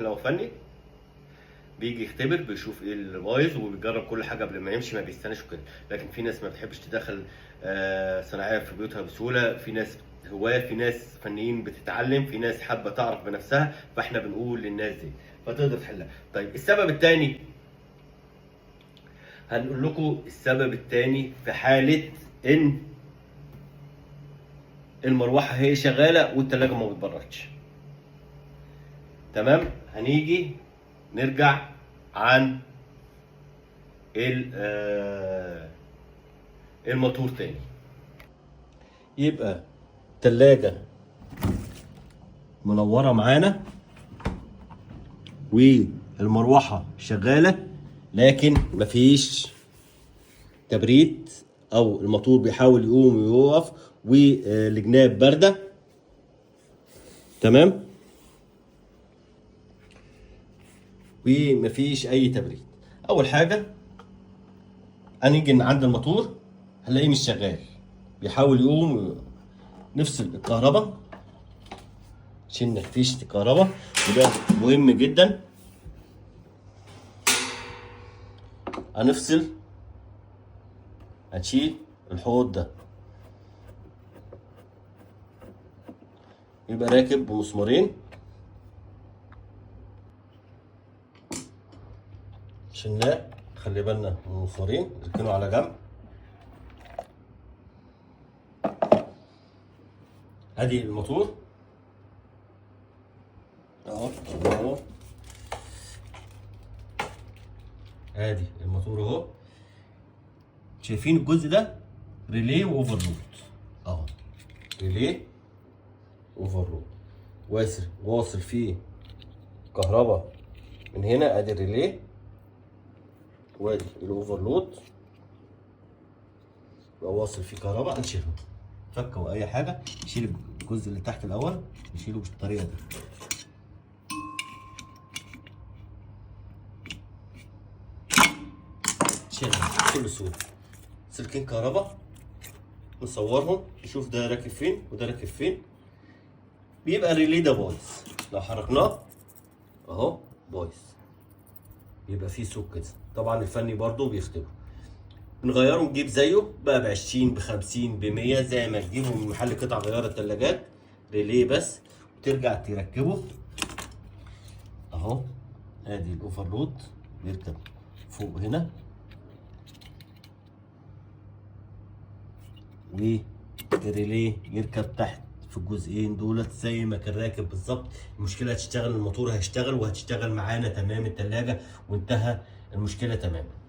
لو فني بيجي يختبر بيشوف ايه اللي بايظ وبيجرب كل حاجه قبل ما يمشي، ما بيستناش وكده. لكن في ناس ما بتحبش تدخل صناعيه في بيوتها بسهوله، في ناس هواه، في ناس فنيين بتتعلم، في ناس حابه تعرف بنفسها، فاحنا بنقول للناس دي فتقدر تحلها. طيب السبب الثاني، هنقول لكم السبب الثاني في حاله ان المروحه هي شغاله والثلاجه ما بتبردش. تمام، هنيجي نرجع عن الموتور تاني. يبقى التلاجة منورة معانا والمروحة شغالة، لكن مفيش تبريد او الموتور بيحاول يقوم ويقف والجناب باردة. تمام، ومفيش اي تبريد. اول حاجة هنيجي عند الموتور هنلاقيه مش شغال، بيحاول يقوم. نفصل الكهرباء، شلنا فيشة الكهرباء وده مهم جدا. هنفصل، هنشيل الحوض ده، يبقى راكب بمسمارين. شلناه، خلي بالنا من المسمارين، نركنه على جنب. ادي الموتور اهو، ادي الموتور اهو. شايفين الجزء ده ريلي واوفرلود اهو، ريلي اوفرلود واصل فيه كهرباء من هنا. ادي الريلي وادي الاوفرلود يبقى واصل فيه كهرباء. نشيله فكه او اي حاجه، نشيل الجزء اللي تحت الاول، نشيله بالطريقه دي. شيلها بكل سهوله. سلكين كهرباء نصورهم نشوف ده راكب فين وده راكب فين. بيبقى الريلي ده بايظ، لو حركناه اهو بايظ، بيبقى فيه سوق كده. طبعا الفني برضو بيختبره، نغيره نجيب زيه بقى ب20 ب50 ب100 زي ما تجيبه من محل قطع غيار الثلاجات. ريليه بس وترجع تركبه اهو. ادي الاوفرلود بيركب فوق هنا، والريليه يركب تحت في الجزئين دولت زي ما كان راكب بالظبط. المشكله هتشتغل، الموتور هيشتغل وهتشتغل معانا تمام الثلاجه، وانتهى المشكله تماما.